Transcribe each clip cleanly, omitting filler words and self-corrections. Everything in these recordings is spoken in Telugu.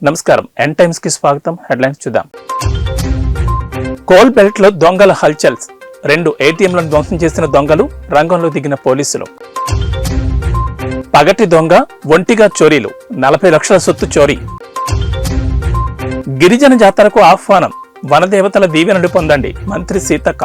నమస్కారం ఎన్ టైమ్స్ కి స్వాగతం. హెడ్లైన్స్ చూద్దాం. కోల్ బెల్ట్ లో దొంగల హల్చల్స్. 2 ఏటీఎంలను ధ్వంసం చేసిన దొంగలు, రంగంలో దిగిన పోలీసులు. పగటి దొంగ, ఒంటిగా చోరీలు, 40 లక్షల సొత్తు చోరీ. గిరిజన జాతరకు ఆహ్వానం, వనదేవతల దీవెనలు పొందండి, మంత్రి సీతక్క.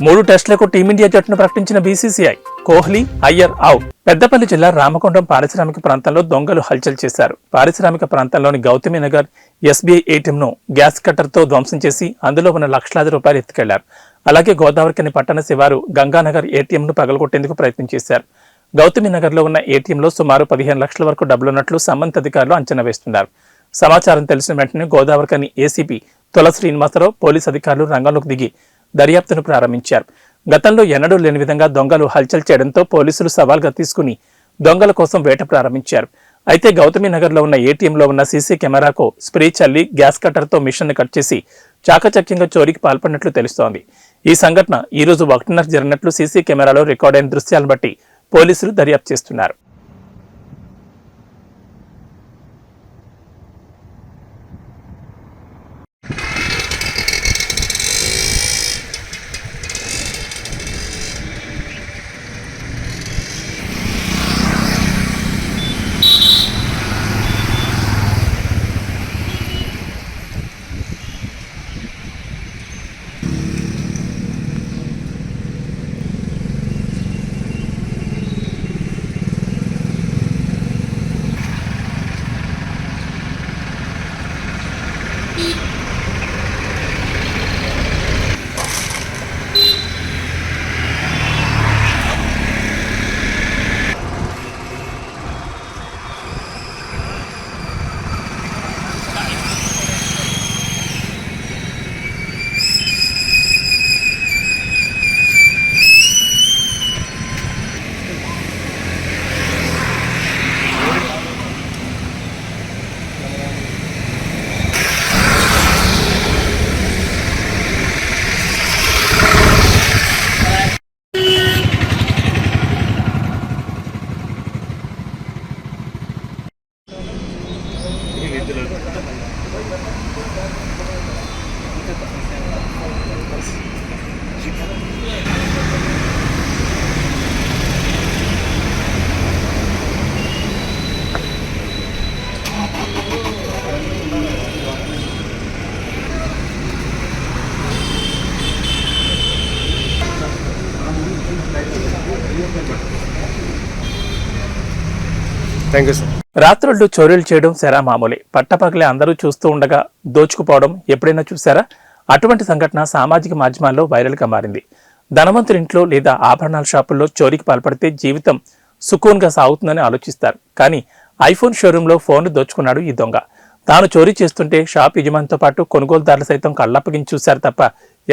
3 టెస్టులకు టీమిండియా జట్టును ప్రకటించిన బీసీసీఐ. కోహ్లీ, అయ్యర్ అవుట్. పెద్దపల్లి జిల్లా రామకొండం పారిశ్రామిక ప్రాంతంలో దొంగలు హల్చల్ చేశారు. పారిశ్రామిక ప్రాంతంలోని గౌతమి నగర్ ఎస్బీఐ ఏటీఎంను గ్యాస్ కట్టర్తో ధ్వంసం చేసి అందులో ఉన్న లక్షలాది రూపాయలు ఎత్తుకెళ్లారు. అలాగే గోదావరికని పట్టణ శివారు గంగానగర్ ఏటీఎంను పగలగొట్టేందుకు ప్రయత్నం చేశారు. గౌతమి నగర్లో ఉన్న ఏటీఎంలో సుమారు 15 లక్షల వరకు డబ్బులున్నట్లు సంబంధిత అధికారులు అంచనా వేస్తున్నారు. సమాచారం తెలిసిన వెంటనే గోదావరికని ఏసీపీ తుల శ్రీనివాసరావు, పోలీసు అధికారులు రంగంలోకి దిగి దర్యాప్తును ప్రారంభించారు. గతంలో ఎన్నడూ లేని విధంగా దొంగలు హల్చల్ చేయడంతో పోలీసులు సవాల్గా తీసుకుని దొంగల కోసం వేట ప్రారంభించారు. అయితే గౌతమి నగర్లో ఉన్న ఏటీఎంలో ఉన్న సీసీ కెమెరాకు స్ప్రే చల్లి గ్యాస్ కట్టర్తో మిషన్ను కట్ చేసి చాకచక్యంగా చోరీకి పాల్పడినట్లు తెలుస్తోంది. ఈ సంఘటన ఈ రోజు 1:30 జరిగినట్లు సీసీ కెమెరాలో రికార్డైన దృశ్యాలను బట్టి పోలీసులు దర్యాప్తు చేస్తున్నారు. రాత్రుళ్ళు చోరీలు చేయడం శరా మామూలే. పట్టపగలే అందరూ చూస్తూ ఉండగా దోచుకుపోవడం ఎప్పుడైనా చూసారా? అటువంటి సంఘటన సామాజిక మాధ్యమాల్లో వైరల్గా మారింది. ధనవంతురింట్లో లేదా ఆభరణాల షాపుల్లో చోరీకి పాల్పడితే జీవితం సుకూన్గా సాగుతుందని ఆలోచిస్తారు. కానీ ఐఫోన్ షోరూంలో ఫోన్లు దోచుకున్నాడు ఈ దొంగ. తాను చోరీ చేస్తుంటే షాప్ యజమానితో పాటు కొనుగోలుదారులు సైతం కళ్ళప్పగించి చూశారు తప్ప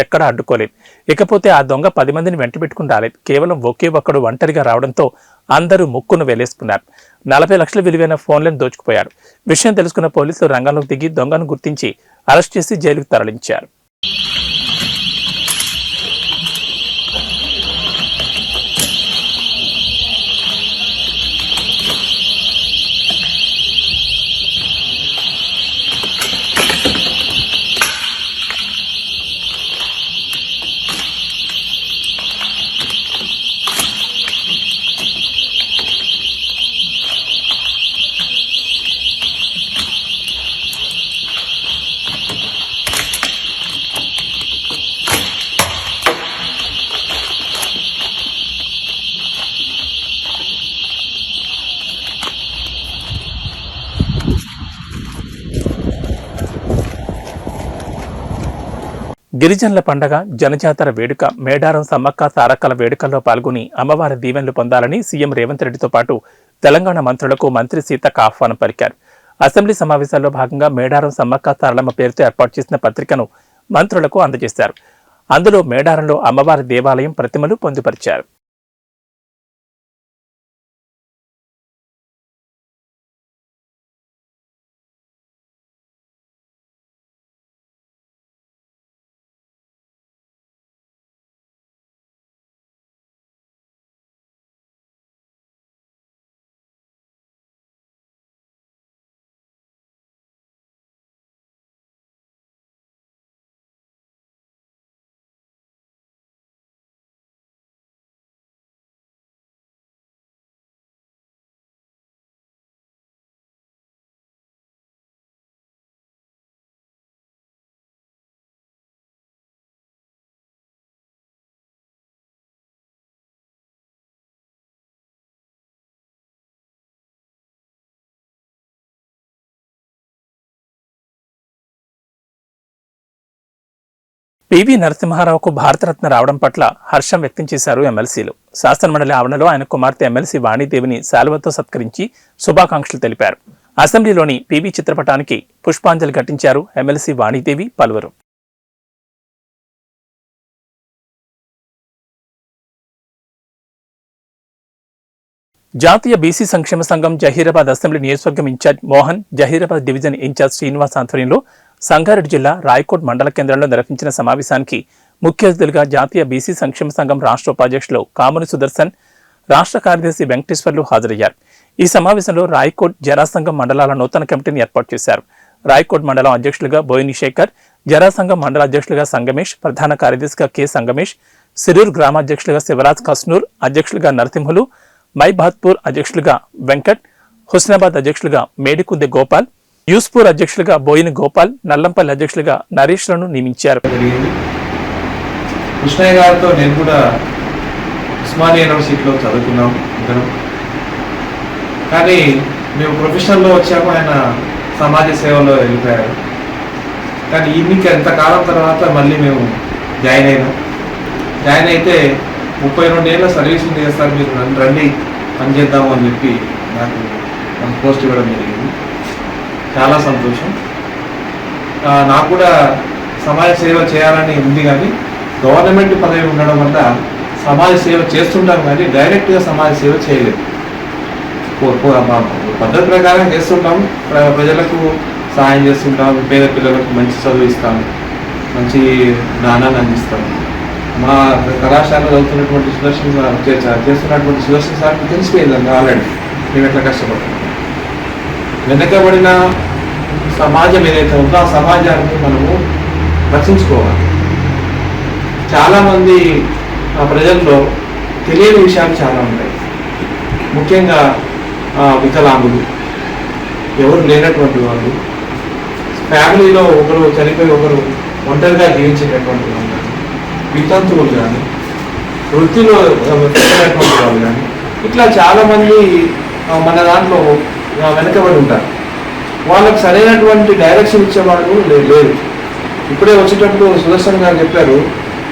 ఎక్కడా అడ్డుకోలేదు. ఇకపోతే ఆ దొంగ 10 మందిని వెంట పెట్టుకుని రాలేదు. కేవలం ఒకే ఒక్కడు ఒంటరిగా రావడంతో అందరూ ముక్కును వెలేసుకున్నారు. 40 లక్షల విలువైన ఫోన్లను దోచుకుపోయారు. విషయం తెలుసుకున్న పోలీసులు రంగంలోకి దిగి దొంగను గుర్తించి అరెస్ట్ చేసి జైలుకు తరలించారు. గిరిజనుల పండగ జనజాతర వేడుక మేడారం సమ్మక్క సారక్కల వేడుకల్లో పాల్గొని అమ్మవారి దీవెనలు పొందాలని సీఎం రేవంత్ రెడ్డితో పాటు తెలంగాణ మంత్రులకు మంత్రి సీతక్క ఆహ్వానం పలికారు. అసెంబ్లీ సమావేశాల్లో భాగంగా మేడారం సమ్మక్క సారలమ్మ పేరుతో ఏర్పాటు చేసిన పత్రికను మంత్రులకు అందజేశారు. అందులో మేడారంలో అమ్మవారి దేవాలయం ప్రతిమలు పొందుపరిచారు. పివి నరసింహారావుకు భారతరత్న రావడం పట్ల హర్షం వ్యక్తం చేశారు ఎమ్మెల్సీలు. శాసనమండలి ఆవరణలో ఆయన కుమార్తె ఎమ్మెల్సీ వాణీదేవిని శాలువతో సత్కరించి శుభాకాంక్షలు తెలిపారు. అసెంబ్లీలోని పివి చిత్రపటానికి పుష్పాంజలి ఘటించారు ఎమ్మెల్సీ వాణీదేవి, పలువురు. జాతీయ బీసీ సంక్షేమ సంఘం జహీరాబాద్ అసెంబ్లీ నియోజకవర్గం incharge Mohan, Zaheerabad division incharge Srinivas ఆధ్వర్యంలో సంగారెడ్డి జిల్లా రాయకోట్ మండల కేంద్రంలో నిర్వహించిన సమావేశానికి ముఖ్య అతిథులుగా జాతీయ బీసీ సంక్షేమ సంఘం రాష్ట్ర ఉపాధ్యక్షులు కాముని సుదర్శన్, రాష్ట్ర కార్యదర్శి వెంకటేశ్వర్లు హాజరయ్యారు. ఈ సమావేశంలో రాయకోట్ జరాసంఘం మండలాల నూతన కమిటీని ఏర్పాటు చేశారు. రాయకోట్ మండలం అధ్యక్షులుగా బోయిని శేఖర్, జరాసంఘం మండల అధ్యక్షులుగా సంగమేష్, ప్రధాన కార్యదర్శిగా కె సంగమేష్, సిరూర్ గ్రామాధ్యక్షులుగా శివరాజ్ కస్నూర్, అధ్యక్షులుగా నరసింహులు, మైబాద్పూర్ అధ్యక్షులుగా వెంకట్, హుస్నాబాద్ అధ్యక్షులుగా మేడికుద్దె గోపాల్, యూస్పూర్ అధ్యక్షులుగా బోయిని గోపాల్, నల్లంపల్లి అధ్యక్షులుగా నరేష్లను నియమించారు. కృష్ణయ్య గారితో నేను కూడా ఉస్మానియా యూనివర్సిటీలో చదువుకున్నాం ఇద్దరం. కానీ మేము ప్రొఫెషనల్లో వచ్చాము, ఆయన సమాజ సేవలో వెళ్ళిపోయారు. కానీ ఈయనకి ఎంతకాలం తర్వాత మళ్ళీ మేము జాయిన్ అయినాం. జాయిన్ అయితే 32 ఏళ్ళ సర్వీసింగ్ చేస్తారు, మీరు రండి పనిచేద్దాము అని చెప్పి నాకు పోస్ట్ ఇవ్వడం జరిగింది. చాలా సంతోషం. నాకు కూడా సమాజ సేవ చేయాలని ఉంది, కానీ గవర్నమెంట్ పదవి ఉండడం వల్ల సమాజ సేవ చేస్తుంటాం కానీ డైరెక్ట్గా సమాజ సేవ చేయలేదు. పద్ధతి ప్రకారం చేస్తుంటాం, ప్రజలకు సహాయం చేస్తుంటాం, పేద పిల్లలకు మంచి చదువు ఇస్తాము, మంచి జ్ఞానాన్ని అందిస్తాము. మా కళాశాలలో చదువుతున్నటువంటి సుదర్శన్ చేస్తున్నటువంటి సుదర్శన్ సార్కి తెలిసిపోయిందండి ఆల్రెడీ మేము ఎట్లా కష్టపడుతున్నాం. వెనకబడిన సమాజం ఏదైతే ఉందో ఆ సమాజాన్ని మనము రక్షించుకోవాలి. చాలామంది ప్రజల్లో తెలియని విషయాలు చాలా ఉంటాయి. ముఖ్యంగా వికలాంగులు, ఎవరు లేనటువంటి వాళ్ళు, ఫ్యామిలీలో ఒకరు చనిపోయి ఒకరు ఒంటరిగా జీవించేటటువంటి వాళ్ళు, వితంతువులు కానీ, వృత్తిలో పెట్టినటువంటి వాళ్ళు కానీ, ఇట్లా చాలామంది మన దాంట్లో వెనకబడి ఉంటారు. వాళ్ళకు సరైనటువంటి డైరెక్షన్ ఇచ్చేవాళ్ళు లేదు. ఇప్పుడే వచ్చేటప్పుడు సుదర్శన్ గారు చెప్పారు,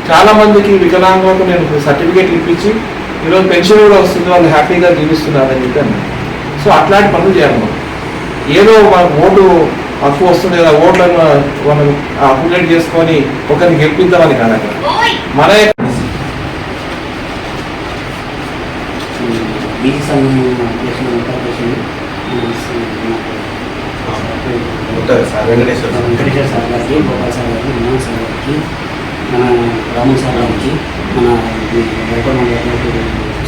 చాలామందికి వికలాంగులకు నేను సర్టిఫికేట్ ఇప్పించి ఈరోజు పెన్షన్ కూడా వస్తుంది, వాళ్ళు హ్యాపీగా జీవిస్తున్నారని చెప్పాను. సో అట్లాంటి పనులు చేయాలి. మనం ఏదో మన ఓటు హక్కు వస్తుంది కదా, ఓట్లను మనం అప్డేట్ చేసుకొని ఒకరిని గెలిపిద్దామని కాదు. అక్కడ మన వెంకటేశ్వర సార్ గారికి, గోపాల్ సార్ గారికి, మోహన్ సార్ గారికి, మన రామన్ సార్ గారికి, మన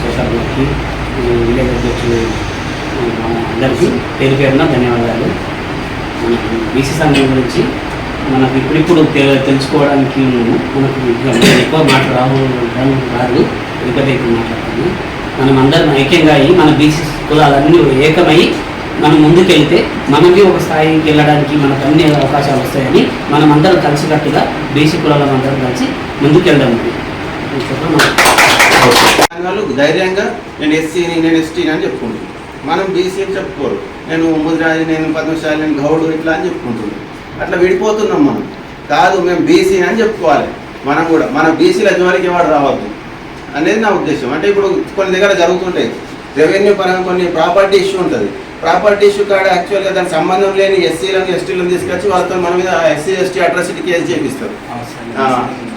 సోషల్ గారికి, విలేజ్ అధ్యక్షులు అందరికీ పేరు పేరున ధన్యవాదాలు. మన బీసీ సంఘం గురించి మనకు ఇప్పుడిప్పుడు తెలుసుకోవడానికి మనకు ఎక్కువ మాట రాదు, తిరుపతి మాట్లాడుతుంది. మనం అందరం ఐక్యంగా అయ్యి మన బీసీ కులాలన్నీ ఏకమై మనం ముందుకెళ్తే మనకి ఒక స్థాయికి వెళ్ళడానికి మనకు అన్ని అవకాశాలు వస్తాయని మనం అందరం కలిసికట్టుగా బీసీ కులాలను అందరం కలిసి ముందుకెళ్దాం. ధైర్యంగా నేను ఎస్సీని, నేను ఎస్టీని అని చెప్పుకుంటున్నాను. మనం బీసీ అని చెప్పుకోరు, నేను ముద్రాజి, నేను పద్మశాలి, నేను గౌడు ఇట్లా అని చెప్పుకుంటున్నాం. అట్లా విడిపోతున్నాం మనం. కాదు, మేము బీసీ అని చెప్పుకోవాలి. మనం కూడా మన బీసీల జోలికి ఎవరు రావద్దు అనేది నా ఉద్దేశం. అంటే ఇప్పుడు కొన్ని దగ్గర జరుగుతుంటాయి, రెవెన్యూ పరంగా కొన్ని ప్రాపర్టీ ఇష్యూ ఉంటుంది. ప్రాపర్టీ ఇష్యూ కాడ యాక్చువల్గా దానికి సంబంధం లేని ఎస్సీలను, ఎస్టీలను తీసుకొచ్చి వాళ్ళతో మన మీద ఎస్సీ ఎస్టీ అట్రాసిటీ కేసు చేపిస్తారు.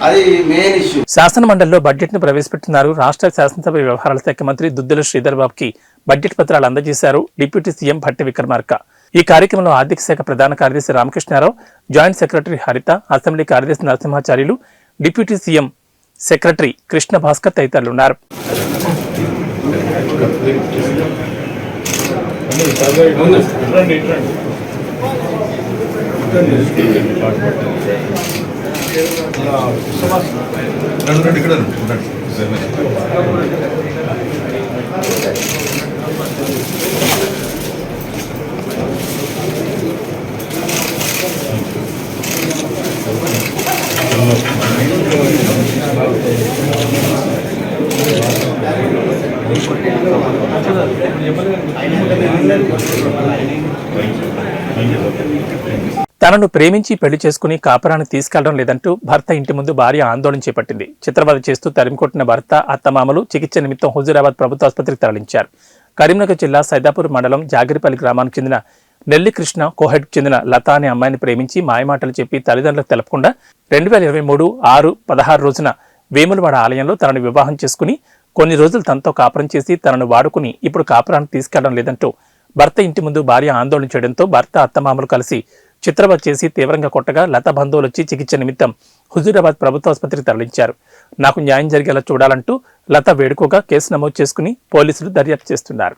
అది మెయిన్ ఇష్యూ. శాసన మండలిలో బడ్జెట్ ను ప్రవేశపెట్టినారు. రాష్ట్ర శాసనసభ వ్యవహారాల శాఖ మంత్రి దుద్దిల శ్రీధర్ బాబుకి బడ్జెట్ పత్రాలు అందజేశారు డిప్యూటీ సీఎం భట్టి విక్రమార్క. ఈ కార్యక్రమంలో ఆర్థిక శాఖ ప్రధాన కార్యదర్శి Ramakrishna Rao, joint secretary Haritha, assembly కార్యదర్శి Narasimhacharyulu, deputy CM secretary Krishna Bhaskar తదితరులున్నారు. తనను ప్రేమించి పెళ్లి చేసుకుని కాపురాన్ని తీసుకెళ్లడం లేదంటూ భర్త ఇంటి ముందు భార్య ఆందోళన చేపట్టింది. చిత్రవద చేస్తూ తరిమికొట్టిన భర్త, అత్తమామలు చికిత్స నిమిత్తం హుజూరాబాద్ ప్రభుత్వ ఆసుపత్రికి తరలించారు. కరీంనగర్ జిల్లా సైదాపూర్ మండలం జాగిరిపల్లి గ్రామానికి చెందిన నెల్లి కృష్ణ కోహెడ్కు చెందిన లత అనే అమ్మాయిని ప్రేమించి మాయమాటలు చెప్పి తల్లిదండ్రులకు తెలపకుండా 2023 6/16 రోజున వేములవాడ ఆలయంలో తనను వివాహం చేసుకుని కొన్ని రోజులు తనతో కాపురం చేసి తనను వాడుకుని ఇప్పుడు కాపురాన్ని తీసుకెళ్లడం లేదంటూ భర్త ఇంటి ముందు భార్య ఆందోళన చేయడంతో భర్త, అత్తమామలు కలిసి చిత్రవద చేసి తీవ్రంగా కొట్టగా లత బంధువులు వచ్చి చికిత్స నిమిత్తం హుజూరాబాద్ ప్రభుత్వ ఆసుపత్రికి తరలించారు. నాకు న్యాయం జరిగేలా చూడాలంటూ లత వేడుకోగా కేసు నమోదు చేసుకుని పోలీసులు దర్యాప్తు చేస్తున్నారు.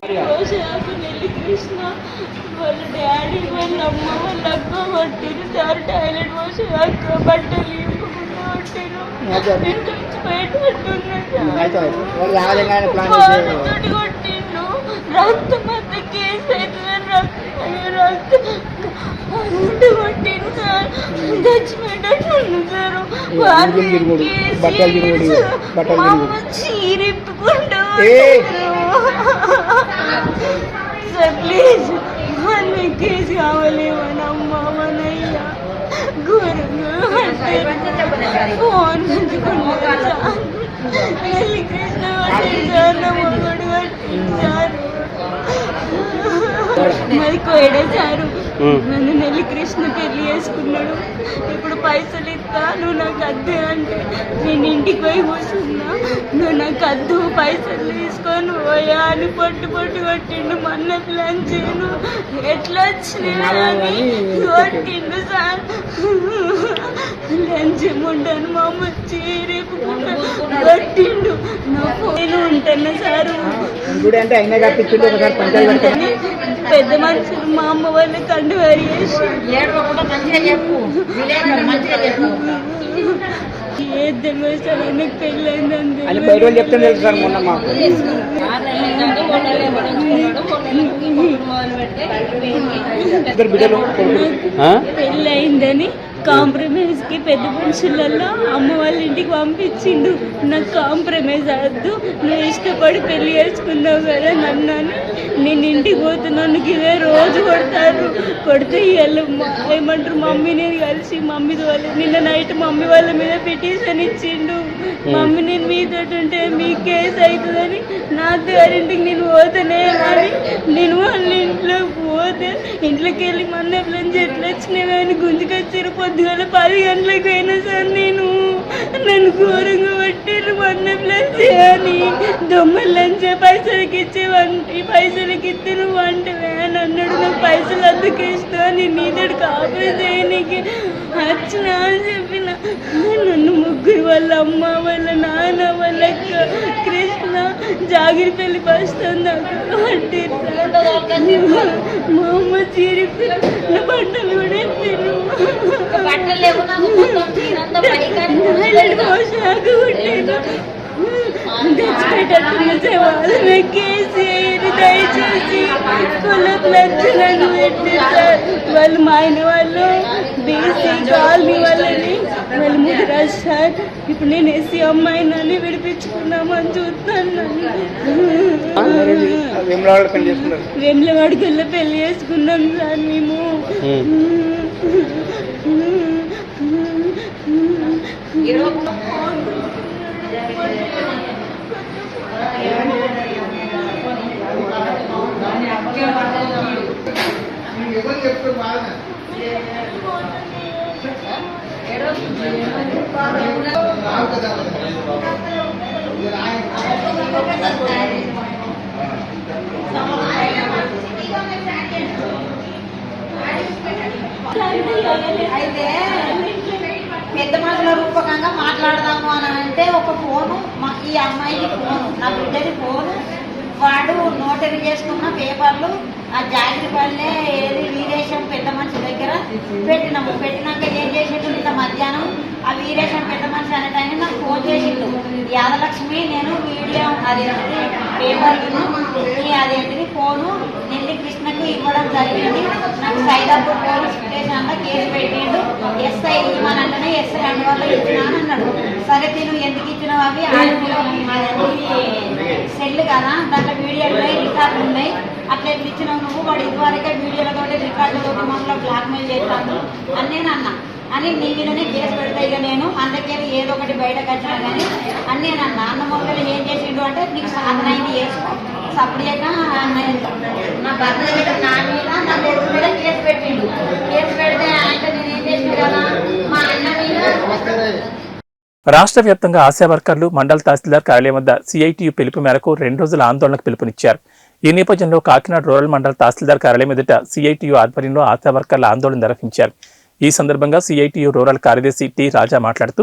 ప్లీజ్ కేసు కావాలి మనయ్యా ఫోన్ నెల్లి కృష్ణ మరి కోయడే సారు నన్ను నెల్లి కృష్ణ పెళ్లి చేసుకున్నాడు. ఇప్పుడు పైసలు ఇస్తా, నువ్వు నాకు అద్దు అంటే నేను ఇంటికి పోయి కూర్చున్నా. నువ్వు నాకు అద్దు, పైసలు తీసుకొని పోయా అని పొట్టు కొట్టిండు. మొన్న ప్లాన్ చేయను ఎట్లా వచ్చినాయని కొట్టిండు సార్. లంచముండను మా అమ్మ చీరేపుకుంటా కొట్టిండు. నా ఫోన్ ఉంటాను సారు. పెద్ద మనుషులు మా అమ్మ వాళ్ళ కండు వేసి ఏ తెలియదు సార్. ఆయనకు పెళ్ళైందని పెళ్ళయిందని కాంప్రమైజ్ కి పెద్ద మనుషులలో అమ్మ వాళ్ళ ఇంటికి పంపించిండు. నాకు కాంప్రమైజ్ అవద్దు, నువ్వు ఇష్టపడి పెళ్లి చేసుకున్నావు కదా నన్ను అని. నేను ఇంటికి పోతున్నాను, ఇదే రోజు కొడితే వీళ్ళు ఏమంటారు మమ్మీ నేను కలిసి మమ్మీ వాళ్ళు నిన్న నైట్ మమ్మీ వాళ్ళ మీద పిటిషన్ ఇచ్చిండు. మమ్మీ నేను మీతో ఉంటే మీ కేసు అవుతుందని నా గారింటికి నేను పోతానే అని నేను వాళ్ళ ఇంట్లోకి పోతే ఇంట్లోకి వెళ్ళి మన నుంచి ఎట్లా వచ్చినావే అని గుంజుకొచ్చారు. పొద్దుగాల 10 గంటలకు పోయినా సార్ నన్ను ఘోరంగా పట్టారు. మన ప్లస్ అని దొమ్మల లంచే పైసలకి ఇచ్చేవంటి, పైసలకి ఇస్తే నువ్వు అంటవే అని అన్నాడు. నాకు పైసలు అందుకే ఇస్తా, నేను నీతోటి కాపీ చేయనికి వచ్చినా అని చెప్పిన. నన్ను ముగ్గురు వాళ్ళ అమ్మ వాళ్ళ నాన్న వాళ్ళ కృష్ణ జాగిరిపల్లి బస్ స్టాండ్ దాకా పట్టారు సార్. మా అమ్మ చీరిపి నా బట్టలు కూడా ఎత్తారు. పోషాక కొట్టారు. వాళ్ళ కేసు దయచేసి కులకు లక్షలను పెట్టారు. వాళ్ళు మా ఆయన వాళ్ళు బీసీ కాలనీ వాళ్ళని వాళ్ళు ముదిరాజు సార్. ఇప్పుడు నేను ఎస్సీ అమ్మాయినని విడిపించుకున్నామని చూస్తాను. వెమ్లవాడికి వెళ్ళి పెళ్లి చేసుకున్నాం సార్ మేము. అయితే పెద్ద మనుషుల రూపకంగా మాట్లాడదాము అని అంటే ఒక ఫోను, ఈ అమ్మాయికి ఫోను, నా బిడ్డకి ఫోను, వాడు నోటరీ చేసుకున్న పేపర్లు ఆ జాగిరిపల్లె ఏది వీరేశం పెద్ద మనిషి దగ్గర పెట్టినాము. పెట్టినాక ఏం చేసేట్టు ఇంత మధ్యాహ్నం ఆ వీరేశం పెద్ద మనిషి అనే టైం నాకు ఫోన్ చేసిండు. యాదలక్ష్మి నేను వీడియో అదేంటిది పేపర్ను అదేంటిది ఫోను నెల్లి కృష్ణకు ఇవ్వడం జరిగింది. నాకు సైదాపూర్ పోలీస్ స్టేషన్లో కేసు పెట్టిండు. ఎస్ఐ ఇవ్వనంటేనే ఎస్ఐ అందువల్ల ఇచ్చినా అన్నాడు. సరే తిను ఎందుకు ఇచ్చినావు అవి సెల్ కదా దాంట్లో వీడియోలు ఉన్నాయి రికార్డులు ఉన్నాయి అట్లా ఎట్లా ఇచ్చినావు నువ్వు వాడు ఇదివరకే వీడియోలతో రికార్డులతో మమ్మల్ని బ్లాక్మెయిల్ చేస్తాను అని నేను అన్నా అని నీ మీదనే కేసు పెడతా ఇక నేను అందుకే ఏదో ఒకటి బయటకు వచ్చినా కానీ అని నేను అన్నా అన్న మొక్కలు ఏం చేసిండు అంటే నీకు సాధన అయింది చేసుకో సపరేక నా భర్త దగ్గర నా మీద నా కొడుకు మీద కేసు పెట్టిండు కేసు పెడితే అంటే నేను ఏం చేసిన కదా మా అన్న మీద రాష్ట్ర వ్యాప్తంగా ఆశా వర్కర్లు మండల తహసీల్దార్ కార్యాలయం వద్ద సిఐటియు పిలుపు మేరకు 2 రోజుల ఆందోళనకు పిలుపునిచ్చారు. ఈ నేపథ్యంలో కాకినాడ రూరల్ మండల తహసీల్దార్ కార్యాలయం ఎదుట సిఐటియు ఆధ్వర్యంలో ఆశా వర్కర్ల ఆందోళన నిర్వహించారు. ఈ సందర్భంగా సిఐటియు రూరల్ కార్యదర్శి టి రాజా మాట్లాడుతూ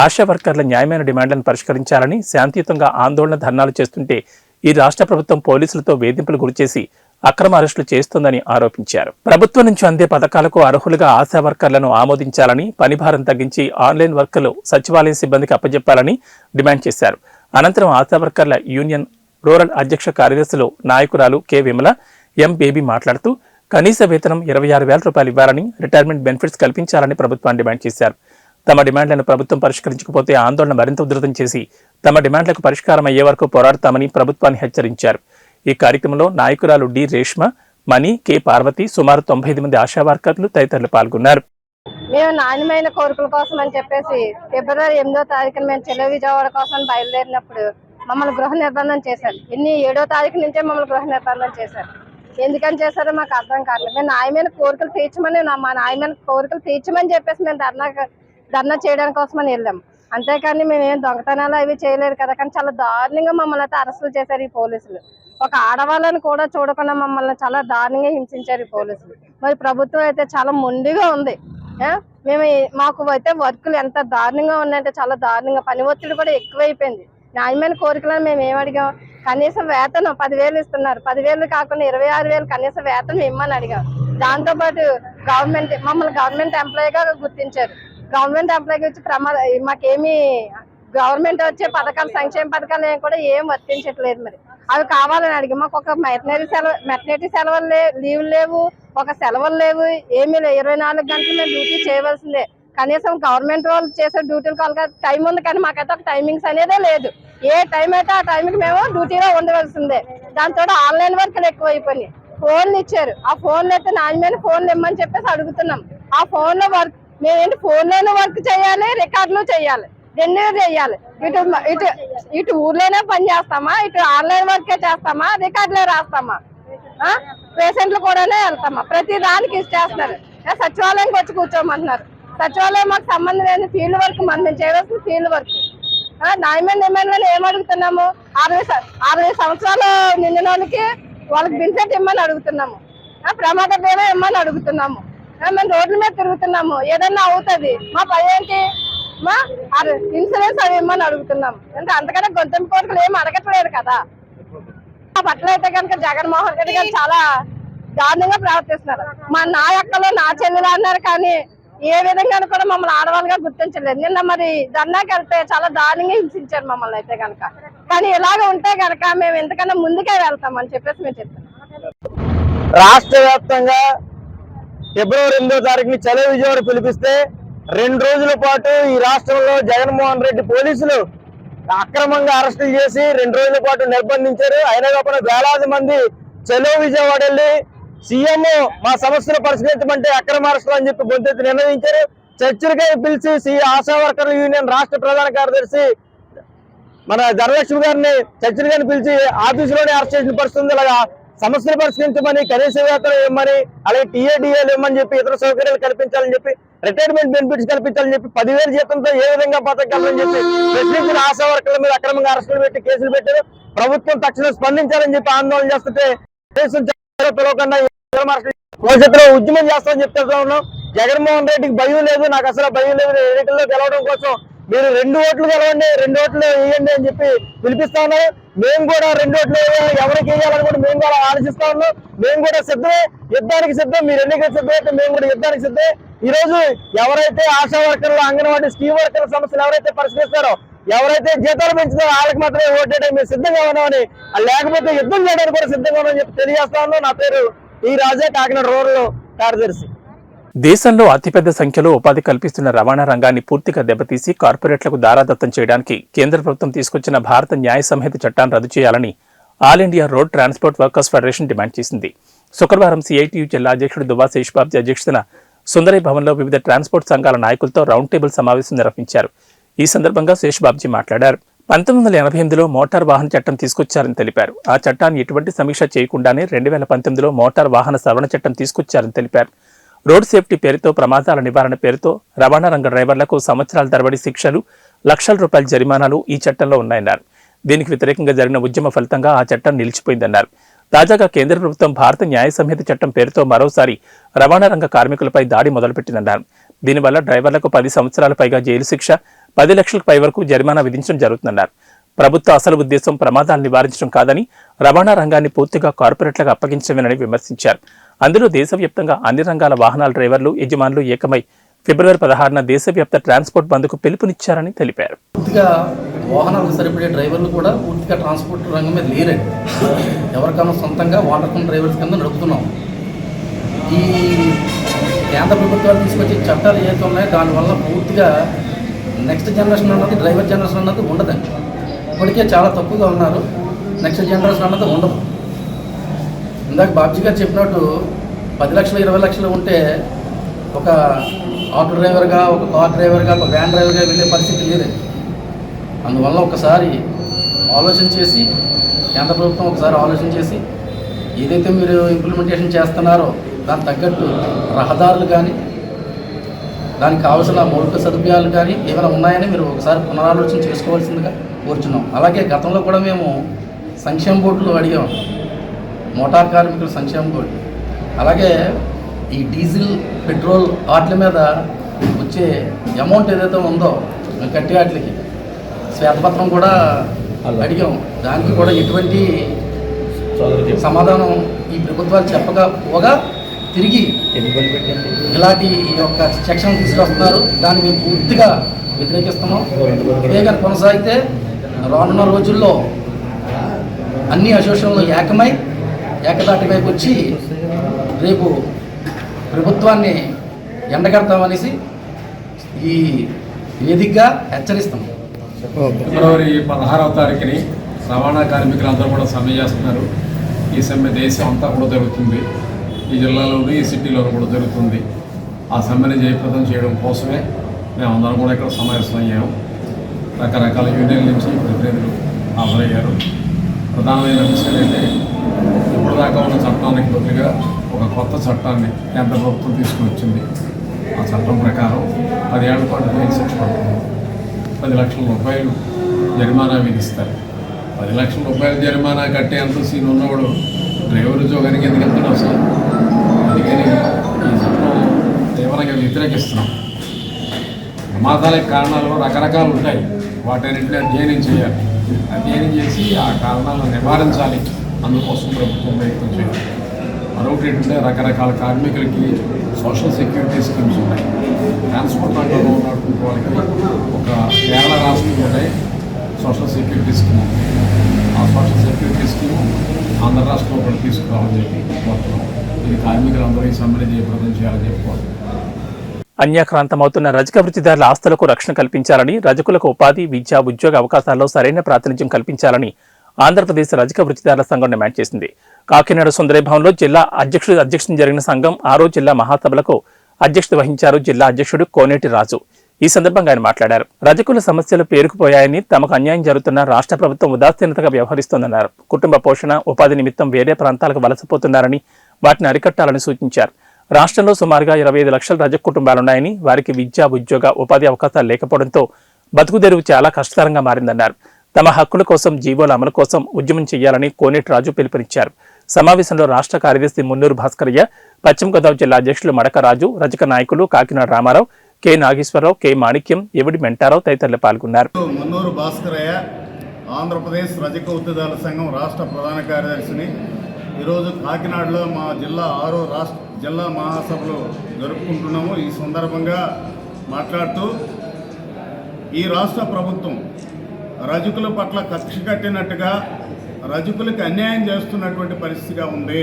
ఆశా వర్కర్ల న్యాయమైన డిమాండ్లను పరిష్కరించాలని శాంతియుతంగా ఆందోళన ధర్నాలు చేస్తుంటే ఈ రాష్ట్ర ప్రభుత్వం పోలీసులతో వేధింపులు గురిచేసి అక్రమ అరెస్టులు చేస్తోందని ఆరోపించారు. ప్రభుత్వం నుంచి అందే పథకాలకు అర్హులుగా ఆశా వర్కర్లను ఆమోదించాలని, పనిభారం తగ్గించి ఆన్లైన్ వర్కులు సచివాలయం సిబ్బందికి అప్పజెప్పాలని డిమాండ్ చేశారు. అనంతరం ఆశా వర్కర్ల యూనియన్ రూరల్ అధ్యక్ష కార్యదర్శులు నాయకురాలు కె విమల, ఎం బేబీ మాట్లాడుతూ కనీస వేతనం 26,000 రూపాయలు ఇవ్వాలని, రిటైర్మెంట్ బెనిఫిట్స్ కల్పించాలని ప్రభుత్వాన్ని డిమాండ్ చేశారు. తమ డిమాండ్లను ప్రభుత్వం పరిష్కరించకపోతే ఆందోళన మరింత ఉధృతం చేసి తమ డిమాండ్లకు పరిష్కారం అయ్యే వరకు పోరాడతామని ప్రభుత్వాన్ని హెచ్చరించారు. ఈ కార్యక్రమంలో నాయకురాలు డి రేష్మ, మణి, కె పార్వతి, సుమారు 95 మంది ఆశా వర్కర్లు తదితరులు పాల్గొన్నారు. మేము నాణ్యమైన కోరికల కోసం అని చెప్పేసి ఫిబ్రవరి 8వ తారీఖున మేము చెలో విజయవాడ కోసం బయలుదేరినప్పుడు మమ్మల్ని గృహ నిర్బంధం చేశారు. 7వ తారీఖు నుంచే మమ్మల్ని గృహ నిర్బంధం చేశారు. ఎందుకని చేశారో మాకు అర్థం కాలేదు. మేము న్యాయమైన కోరికలు తీర్చమని మా న్యాయమైన కోరికలు తీర్చమని చెప్పేసి మేము ధర్నా చేయడానికి కోసమని వెళ్ళాం. అంతేకాని మేమేం దొంగతనాలు అవి చేయలేదు కదా. కానీ చాలా దారుణంగా మమ్మల్ని అయితే అరెస్టులు చేశారు ఈ పోలీసులు. ఒక ఆడవాళ్ళని కూడా చూడకుండా మమ్మల్ని చాలా దారుణంగా హింసించారు ఈ పోలీసులు. మరి ప్రభుత్వం అయితే చాలా మొండిగా ఉంది. మాకు అయితే వర్కులు ఎంత దారుణంగా ఉన్నాయంటే చాలా దారుణంగా, పని ఒత్తిడి కూడా ఎక్కువైపోయింది. న్యాయమైన కోరికలను మేము ఏమడిగాం, కనీసం వేతనం 10,000 ఇస్తున్నారు. 10,000 కాకుండా 26,000 కనీసం వేతనం ఇమ్మని అడిగాం. దాంతోపాటు మమ్మల్ని గవర్నమెంట్ ఎంప్లాయీగా గుర్తించారు. గవర్నమెంట్ ఎంప్లాయీగా వచ్చి మాకేమి గవర్నమెంట్ వచ్చే పథకాలు, సంక్షేమ పథకాలు కూడా ఏం వర్తించట్లేదు. మరి అవి కావాలని అడిగి మాకు ఒక మెటర్నిటీ సెలవులు లీవ్లు లేవు, ఒక సెలవులు లేవు, ఏమీ లేవు. 24 గంటలు మేము డ్యూటీ చేయవలసిందే. కనీసం గవర్నమెంట్ వాళ్ళు చేసే డ్యూటీలు కావాలి టైం ఉంది, కానీ మాకైతే ఒక టైమింగ్స్ అనేదే లేదు. ఏ టైం అయితే ఆ టైంకి మేము డ్యూటీలో ఉండవలసిందే. దాంతో ఆన్లైన్ వర్క్లు ఎక్కువైపోయినాయి. ఫోన్లు ఇచ్చారు, ఆ ఫోన్లు అయితే నాణ్యమైన ఫోన్లు ఇమ్మని చెప్పేసి అడుగుతున్నాం. ఆ ఫోన్లో వర్క్ మేమేంటి ఫోన్లోనే వర్క్ చేయాలి, రికార్డులు చేయాలి, 2 చేయాలి. ఇటు ఊర్లోనే పని చేస్తామా, ఇటు ఆన్లైన్ వర్కే చేస్తామా, రికార్డులే రాస్తామా, పేషెంట్లు కూడానే వెళ్తామా, ప్రతి దానికి ఇచ్చేస్తున్నారు. సచివాలయంకి వచ్చి కూర్చోమంటున్నారు. సచివాలయం మాకు సంబంధం లేని ఫీల్డ్ వర్క్, మనం చేయవలసిన ఫీల్డ్ వర్క్. న్యాయమైన డిమాండ్లను ఏమడుగుతున్నాము, 60 సంవత్సరాలు నిండిన వాళ్ళకి బెనిఫిట్ ఇమ్మని అడుగుతున్నాము, ప్రమాద బీమా ఇమ్మని అడుగుతున్నాము. మేము రోడ్ల మీద తిరుగుతున్నాము, ఏదన్నా అవుతుంది మా పని ఏంటి, మా ఇన్సూరెన్స్ అవి ఇమ్మని అడుగుతున్నాము. అంటే అంతకన్నా గొంతెంపు కోరికలు ఏమి అడగట్లేదు కదా. ఆ పట్ల అయితే కనుక జగన్మోహన్ రెడ్డి గారు చాలా దారుణంగా ప్రవర్తిస్తున్నారు. నా అక్కలు నా చెల్లెలు అన్నారు, కానీ ఏ విధంగా కూడా మమ్మల్ని ఆడవాళ్ళుగా గుర్తించలేదు. నిన్న మరి ధర్నాకి వెళ్తే చాలా దారుణంగా హింసించారు మమ్మల్ని అయితే కనుక. కానీ ఇలాగ ఉంటే కనుక మేము ఎంతకన్నా ముందుకే వెళ్తామని చెప్పేసి మేము చెప్తాం. రాష్ట్ర వ్యాప్తంగా ఫిబ్రవరి 8వ తారీఖుని చలో విజయవాడ పిలిపిస్తే 2 రోజుల పాటు ఈ రాష్ట్రంలో జగన్మోహన్ రెడ్డి పోలీసులు అక్రమంగా అరెస్టులు చేసి 2 రోజుల పాటు నిర్బంధించారు. అయినా కాకుండా వేలాది మంది చలో విజయవాడ వెళ్ళి సీఎం మా సమస్యను పరిష్కరించమంటే అక్రమ అరెస్టులు అని చెప్పి గొంతెత్తి నిర్ణయించారు. చర్చలకై పిలిచి ఆశా వర్కర్ల యూనియన్ రాష్ట్ర ప్రధాన కార్యదర్శి మన ధనలక్ష్మి గారిని చర్చలుగా పిలిచి ఆఫీసులోనే అరెస్ట్ చేసిన పరిస్థితి ఉంది. అలాగా సమస్యలు పరిష్కరించమని, కనీస వేతనం ఇవ్వమని, అలాగే టీఏడీఏలు ఇవ్వమని చెప్పి, ఇతర సౌకర్యాలు కల్పించాలని చెప్పి, రిటైర్మెంట్ బెనిఫిట్స్ కల్పించాలని చెప్పి, 10,000 జీతంతో ఏ విధంగా బతకగలరని చెప్పి ప్రశ్నించిన ఆశా వర్కర్ల మీద అక్రమంగా అరెస్టులు పెట్టి కేసులు పెట్టారు. ప్రభుత్వం తక్షణం స్పందించాలని చెప్పి ఆందోళన చేస్తుంటే పిలవకుండా భవిష్యత్తులో ఉద్యమం చేస్తామని చెప్తా ఉన్నాం. జగన్మోహన్ రెడ్డికి భయం లేదు, నాకు అసలు భయం లేదు. ఎన్నికల్లో గెలవడం కోసం మీరు 2 ఓట్లు గెలవండి, 2 ఓట్లు వేయండి అని చెప్పి పిలిపిస్తా ఉన్నారు. మేము కూడా 2 ఓట్లు ఎవరికి వేయాలని కూడా మేము కూడా ఆలోచిస్తా ఉన్నాం. మేము కూడా సిద్ధమే, యుద్ధానికి సిద్ధం. మీరు ఎన్నికలు సిద్ధమైతే మేము కూడా యుద్ధానికి సిద్ధమే. ఈ రోజు ఎవరైతే ఆశా వర్కర్లు, అంగన్వాడీ, స్కీమ్ వర్కర్ల సమస్యలు ఎవరైతే పరిష్కరిస్తారో, ఎవరైతే జీతాలు పెంచుతారో వాళ్ళకి మాత్రమే ఓటేయడానికి మేము సిద్ధంగా ఉన్నామని, లేకపోతే యుద్ధం చేయడానికి కూడా సిద్ధంగా ఉన్నామని చెప్పి తెలియజేస్తా ఉన్నాం. నా పేరు ఈ రాజా, కాకినాడ రూరల్ కార్యదర్శి. దేశంలో అతిపెద్ద సంఖ్యలో ఉపాధి కల్పిస్తున్న రవాణా రంగాన్ని పూర్తిగా దెబ్బతీసి కార్పొరేట్లకు దారాదత్తం చేయడానికి కేంద్ర ప్రభుత్వం తీసుకొచ్చిన భారత న్యాయ సంహిత చట్టాన్ని రద్దు చేయాలని all India road transport workers federation demand చేసింది. శుక్రవారం సిఐటియు జిల్లా అధ్యక్షుడు దువ్వా శేషబాబు అధ్యక్షతన సుందరై భవన్లో వివిధ ట్రాన్స్పోర్ట్ సంఘాల నాయకులతో రౌండ్ టేబుల్ సమావేశం నిర్వహించారు. ఈ సందర్భంగా శేషబాబు మాట్లాడారు. 1988లో మోటార్ వాహన చట్టం తీసుకొచ్చారని తెలిపారు. ఆ చట్టాన్ని ఎటువంటి సమీక్ష చేయకుండానే 2019లో మోటార్ వాహన సవరణ చట్టం తీసుకొచ్చారని తెలిపారు. రోడ్ సేఫ్టీ పేరుతో ప్రమాదాల నివారణ పేరుతో రవాణా రంగ డ్రైవర్లకు సంవత్సరాల తరబడి శిక్షలు, లక్షల రూపాయల జరిమానాలు ఈ చట్టంలో ఉన్నాయన్నారు. దీనికి వ్యతిరేకంగా జరిగిన ఉద్యమ ఫలితంగా ఆ చట్టం నిలిచిపోయిందన్నారు. తాజాగా కేంద్ర ప్రభుత్వం భారత న్యాయ సంహిత చట్టం పేరుతో మరోసారి రవాణా రంగ కార్మికులపై దాడి మొదలుపెట్టిందన్నారు. దీనివల్ల డ్రైవర్లకు 10 సంవత్సరాల పైగా జైలు శిక్ష, 10 లక్షలకు పై వరకు జరిమానా విధించడం జరుగుతుందన్నారు. ప్రభుత్వ అసలు ఉద్దేశం ప్రమాదాలు నివారించడం కాదని రవాణా రంగాన్ని పూర్తిగా కార్పొరేట్లకు అప్పగించమేనని విమర్శించారు. అందులో దేశవ్యాప్తంగా అన్ని రంగాల వాహనాల డ్రైవర్లు, యజమానులు ఏకమై ఫిబ్రవరి 16న దేశవ్యాప్త ట్రాన్స్పోర్ట్ బంద్కు పిలుపునిచ్చారని తెలిపారు. పూర్తిగా వాహనాలకు సరిపడే డ్రైవర్లు కూడా పూర్తిగా ట్రాన్స్పోర్ట్ రంగం మీద లేరండి. ఎవరికైనా సొంతంగా వాటర్ డ్రైవర్స్ కింద నడుపుతున్నాం. ఈ కేంద్ర ప్రభుత్వాలు తీసుకొచ్చే చట్టాలు ఏవైతే ఉన్నాయో దానివల్ల పూర్తిగా నెక్స్ట్ జనరేషన్ అన్నది, డ్రైవర్ జనరేషన్ అన్నది ఉండదండి. ఇప్పటికే చాలా తక్కువగా ఉన్నారు. నెక్స్ట్ జనరేషన్ అన్నది ఉండదు. ఇందాక బాబ్జీ గారు చెప్పినట్టు 10 లక్షలు 20 లక్షలు ఉంటే ఒక ఆటో డ్రైవర్గా, ఒక కార్ డ్రైవర్గా, ఒక వ్యాన్ డ్రైవర్గా వెళ్ళే పరిస్థితి లేదండి. అందువల్ల ఒకసారి ఆలోచన చేసి, కేంద్ర ప్రభుత్వం ఒకసారి ఆలోచన చేసి ఏదైతే మీరు ఇంప్లిమెంటేషన్ చేస్తున్నారో దానికి తగ్గట్టు రహదారులు కానీ, దానికి కావాల్సిన మౌలిక సదుపాయాలు కానీ ఏమైనా ఉన్నాయని మీరు ఒకసారి పునరాలోచన చేసుకోవాల్సిందిగా కోరుచున్నాం. అలాగే గతంలో కూడా మేము సంక్షేమ బోర్డులు అడిగాము, మోటార్ కార్మికుల సంక్షేమ బోర్డు. అలాగే ఈ డీజిల్, పెట్రోల్ వాటి మీద వచ్చే అమౌంట్ ఏదైతే ఉందో కట్టే వాటికి శ్వేతపత్రం కూడా అడిగాం. దానికి కూడా ఎటువంటి సమాధానం ఈ ప్రభుత్వాలు చెప్పకపోగా తిరిగి ఇలాంటి యొక్క సెక్షన్ తీసుకొస్తున్నారు. దాన్ని మేము పూర్తిగా వ్యతిరేకిస్తున్నాం. ఇదే కానీ కొనసాగితే రానున్న రోజుల్లో అన్ని అసోసియేషన్లు ఏకదాటి వైపు వచ్చి రేపు ప్రభుత్వాన్ని ఎండగడతామనేసి ఈ వేదికగా హెచ్చరిస్తాం. ఫిబ్రవరి 16వ తారీఖుని రవాణా కార్మికులందరూ కూడా సమ్మె చేస్తున్నారు. ఈ సమ్మె దేశం అంతా కూడా జరుగుతుంది. ఈ జిల్లాలోనూ, ఈ సిటీలోనూ కూడా జరుగుతుంది. ఆ సమ్మెని జయప్రదం చేయడం కోసమే మేమందరం కూడా ఇక్కడ సమావేశమయ్యాము. రకరకాల యూనియన్ల నుంచి ప్రతినిధులు హాజరయ్యారు. ప్రధానమైన విషయం ఏంటంటే ఇప్పటిదాకా ఉన్న చట్టానికి బదులుగా ఒక కొత్త చట్టాన్ని కేంద్ర ప్రభుత్వం తీసుకుని వచ్చింది. ఆ చట్టం ప్రకారం 10 ఏళ్ల పాటు జైలు శిక్ష పడుతుంది. 10 లక్షల రూపాయలు జరిమానా విధిస్తారు. 10 లక్షల రూపాయలు జరిమానా కట్టే అంత సీన్ ఉన్నవాడు డ్రైవర్ ఉద్యోగానికి ఎందుకు వెళ్తున్నావు సార్? అందుకని ఈ చట్టం తీవ్రంగా వ్యతిరేకిస్తున్నాం. ప్రమాదాలకు కారణాలు రకరకాలు ఉంటాయి. వాటన్నింటినీ అధ్యయనం చేయాలి. అధ్యయనం చేసి ఆ కారణాలను నివారించాలి. అందుకోసం ప్రభుత్వం ప్రయత్నం చేయాలి. మరొకటి ఏంటంటే రకరకాల కార్మికులకి సోషల్ సెక్యూరిటీ స్కీమ్స్ ఉన్నాయి. ట్రాన్స్పోర్ట్ రంగంలో ఉన్నటువంటి వాళ్ళకి ఒక కేరళ రాష్ట్రంలోనే సోషల్ సెక్యూరిటీ స్కీమ్ ఉంది. ఆ సోషల్ సెక్యూరిటీ స్కీమ్ ఆంధ్ర రాష్ట్రంలో కూడా తీసుకురావాలని చెప్పి కోరుతున్నాం. ఇది కార్మికులందరూ ఈ సమ్మెని జయప్రదం చేయాలని చెప్పుకోవాలి. అన్యాక్రాంతమవుతున్న రజక వృత్తిదారుల ఆస్తులకు రక్షణ కల్పించాలని, రజకులకు ఉపాధి, విద్య, ఉద్యోగ అవకాశాల్లో సరైన ప్రాతినిధ్యం కల్పించాలని ఆంధ్రప్రదేశ్ రజక వృత్తిదారుల సంఘం డిమాండ్ చేసింది. కాకినాడ సుందరై భవన్లో జిల్లా అధ్యక్షతన జరిగిన సంఘం 6వ జిల్లా మహాసభలకు అధ్యక్షత వహించారు జిల్లా అధ్యక్షుడు కోనేటి రాజు. ఈ సందర్భంగా ఆయన మాట్లాడారు. రజకుల సమస్యలు పేరుకుపోయాయని, తమకు అన్యాయం జరుగుతున్న రాష్ట్ర ప్రభుత్వం ఉదాసీనతగా వ్యవహరిస్తోందన్నారు. కుటుంబ పోషణ, ఉపాధి నిమిత్తం వేరే ప్రాంతాలకు వలసపోతున్నారని, వాటిని అరికట్టాలని సూచించారు. రాష్ట్రంలో సుమారుగా 25 లక్షల రజక కుటుంబాలున్నాయని, వారికి విద్య, ఉద్యోగ, ఉపాధి అవకాశాలు లేకపోవడంతో బతుకుదెరువు చాలా కష్టతరంగా మారిందన్నారు. తమ హక్కుల కోసం, జీవోల అమలు కోసం ఉద్యమం చేయాలని కోనేటి రాజు పిలుపునిచ్చారు. సమావేశంలో రాష్ట్ర కార్యదర్శి మున్నూరు భాస్కరయ్య, పశ్చిమ గోదావరి జిల్లా అధ్యక్షులు మడకరాజు, రజక నాయకులు కాకినాడ రామారావు, కె నాగేశ్వరరావు, కె మాణిక్యం, ఎవడి మెంటారావు తదితరులు పాల్గొన్నారు. మున్నూరు భాస్కరయ్య, ఆంధ్రప్రదేశ్ రజక వృత్తిదారుల సంఘం రాష్ట్ర ప్రధాన కార్యదర్శిని. ఈరోజు కాకినాడలో మా జిల్లా 6వ రాష్ట్ర జిల్లా మహాసభలు జరుపుకుంటున్నాము. ఈ సందర్భంగా మాట్లాడుతూ ఈ రాష్ట్ర ప్రభుత్వం రజకుల పట్ల కక్ష కట్టినట్టుగా రజకులకు అన్యాయం చేస్తున్నటువంటి పరిస్థితిగా ఉంది.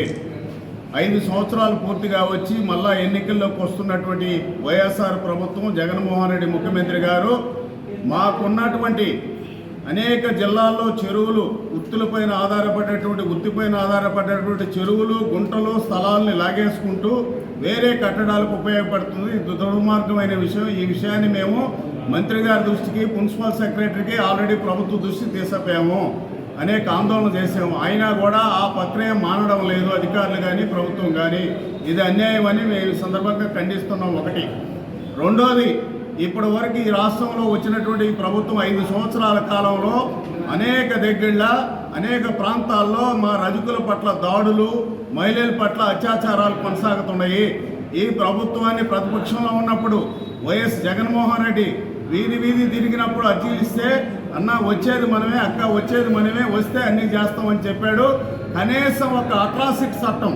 5 సంవత్సరాలు పూర్తిగా వచ్చి మళ్ళా ఎన్నికల్లోకి వస్తున్నటువంటి వైఎస్ఆర్ ప్రభుత్వం, జగన్మోహన్ రెడ్డి ముఖ్యమంత్రి గారు మాకున్నటువంటి అనేక జిల్లాల్లో చెరువులు, వృత్తిపైన ఆధారపడేటువంటి చెరువులు, గుంటలు, స్థలాల్ని లాగేసుకుంటూ వేరే కట్టడాలకు ఉపయోగపడుతుంది. ఇది దుర్మార్గమైన విషయం. ఈ విషయాన్ని మేము మంత్రి గారి దృష్టికి, ప్రిన్సిపల్ సెక్రటరీకి ఆల్రెడీ ప్రభుత్వ దృష్టి తీసుకుపోయాము. అనేక ఆందోళన చేసాము. అయినా కూడా ఆ ప్రక్రియ మానడం లేదు అధికారులు కానీ ప్రభుత్వం కానీ. ఇది అన్యాయం అని మేము ఈ సందర్భంగా ఖండిస్తున్నాం. ఒకటి. రెండోది, ఇప్పటి వరకు ఈ రాష్ట్రంలో వచ్చినటువంటి ప్రభుత్వం 5 సంవత్సరాల కాలంలో అనేక దగ్గరలో, అనేక ప్రాంతాల్లో మా రజకుల పట్ల దాడులు, మహిళల పట్ల అత్యాచారాలు కొనసాగుతున్నాయి. ఈ ప్రభుత్వాన్ని ప్రతిపక్షంలో ఉన్నప్పుడు వైఎస్ జగన్మోహన్ రెడ్డి వీధి తిరిగినప్పుడు అర్జీలు ఇస్తే, అన్న వచ్చేది మనమే, అక్క వచ్చేది మనమే, వస్తే అన్నీ చేస్తామని చెప్పాడు. కనీసం ఒక అట్రాసిటీ చట్టం,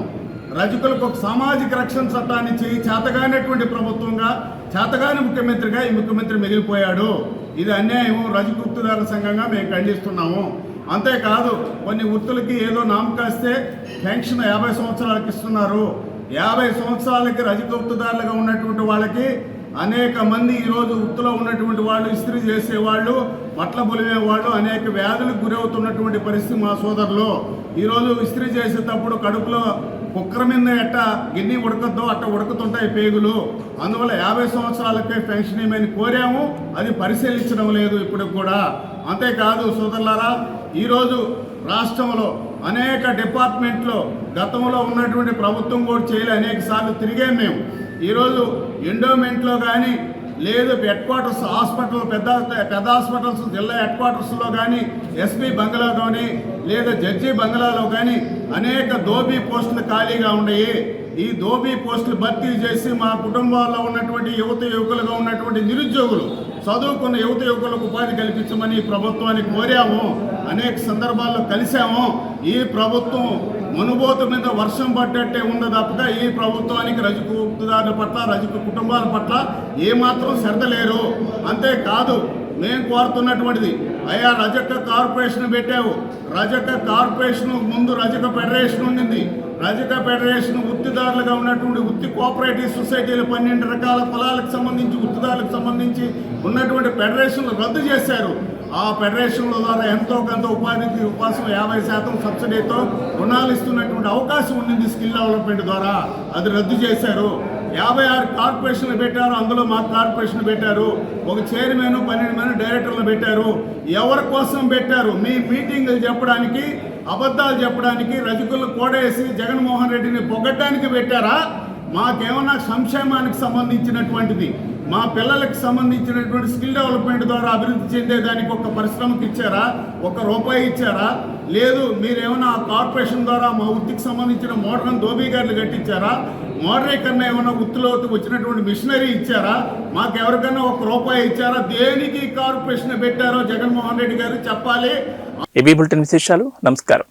రజకులకు ఒక సామాజిక రక్షణ చట్టాన్ని చేతగానటువంటి ప్రభుత్వంగా, చేతగాని ముఖ్యమంత్రిగా ఈ ముఖ్యమంత్రి మిగిలిపోయాడు. ఇది అన్యాయం. రజక వృత్తిదారుల సంఘంగా మేము ఖండిస్తున్నాము. అంతేకాదు, కొన్ని వృత్తులకి ఏదో నామకాస్తే పెన్షన్ 50 సంవత్సరాలకి ఇస్తున్నారు. 50 సంవత్సరాలకి రజక వృత్తిదారులుగా ఉన్నటువంటి వాళ్ళకి అనేక మంది ఈరోజు వృత్తిలో ఉన్నటువంటి వాళ్ళు, ఇస్త్రీ చేసేవాళ్ళు, బట్టల బొలివేవాళ్ళు అనేక వ్యాధులకు గురవుతున్నటువంటి పరిస్థితి మా సోదరులు. ఈరోజు ఇస్త్రీ చేసేటప్పుడు కడుపులో కుక్కర మీద ఎట్ట గిన్నె ఉడకద్దో అట్ట ఉడుకుతుంటాయి పేగులు. అందువల్ల 50 సంవత్సరాలకే పెన్షన్ ఏమని కోరాము, అది పరిశీలించడం లేదు ఇప్పుడు కూడా. అంతేకాదు సోదరులారా, ఈరోజు రాష్ట్రంలో అనేక డిపార్ట్మెంట్లో గతంలో ఉన్నటువంటి ప్రభుత్వం కూడా చేయలే, అనేక సార్లు తిరిగాం మేము. ఈరోజు ఎండోమెంట్లో కానీ, లేదు హెడ్ క్వార్టర్స్ హాస్పిటల్, పెద్ద హాస్పిటల్స్ జిల్లా హెడ్ క్వార్టర్స్లో కానీ, ఎస్పీ బంగ్లా కానీ, లేదా జడ్జి బంగ్లాలో కానీ అనేక దోబీ పోస్టులు ఖాళీగా ఉన్నాయి. ఈ దోబీ పోస్టులు భర్తీ చేసి మా కుటుంబాల్లో ఉన్నటువంటి యువకులుగా ఉన్నటువంటి నిరుద్యోగులు, చదువుకున్న యువకులకు ఉపాధి కల్పించమని ప్రభుత్వాన్ని కోరాము. అనేక సందర్భాల్లో కలిసాము. ఈ ప్రభుత్వం మనుబోతు మీద వర్షం పడ్డట్టే ఉంది తప్పక ఈ ప్రభుత్వానికి రజక వృత్తిదారుల పట్ల, రజక కుటుంబాల పట్ల ఏమాత్రం శ్రద్ధ లేరు. అంతేకాదు, మేము కోరుతున్నటువంటిది, అయ్యా రజక కార్పొరేషన్ పెట్టావు. రజక కార్పొరేషన్ ముందు రజక ఫెడరేషన్ ఉండింది. రజక ఫెడరేషన్ వృత్తిదారులుగా ఉన్నటువంటి వృత్తి కోఆపరేటివ్ సొసైటీలు 12 రకాల కులాలకు సంబంధించి, వృత్తిదారులకు సంబంధించి ఉన్నటువంటి ఫెడరేషన్లు రద్దు చేశారు. ఆ ఫెడరేషన్ల ద్వారా ఎంతో కొంత ఉపాధి కోసం 50% సబ్సిడీతో రుణాలు ఇస్తున్నటువంటి అవకాశం ఉండింది స్కిల్ డెవలప్మెంట్ ద్వారా. అది రద్దు చేశారు. 56 కార్పొరేషన్లు పెట్టారు. అందులో మా కార్పొరేషన్ పెట్టారు. ఒక చైర్మన్, 12 మంది డైరెక్టర్లు పెట్టారు. ఎవరి కోసం పెట్టారు? మీ మీటింగ్లు చెప్పడానికి, అబద్ధాలు చెప్పడానికి, రజకులను కోడేసి జగన్మోహన్ రెడ్డిని పొగడ్డానికి పెట్టారా? మాకేమన్నా సంక్షేమానికి సంబంధించినటువంటిది, మా పిల్లలకు సంబంధించినటువంటి స్కిల్ డెవలప్మెంట్ ద్వారా అభివృద్ధి చెందేదానికి ఒక పరిశ్రమకి ఇచ్చారా? ₹1 ఇచ్చారా? లేదు, మీరేమైనా ఆ కార్పొరేషన్ ద్వారా మా వృత్తికి సంబంధించిన మోడర్న్ దోబీగారులు కట్టించారా? మోడరేకన్నా ఏమైనా వృత్తిలో వచ్చినటువంటి మిషనరీ ఇచ్చారా? మాకెవరికైనా ₹1 ఇచ్చారా? దేనికి కార్పొరేషన్ పెట్టారో జగన్మోహన్ రెడ్డి గారు చెప్పాలి. ఏబీ బులెటిన్ విశేషాలు. నమస్కారం.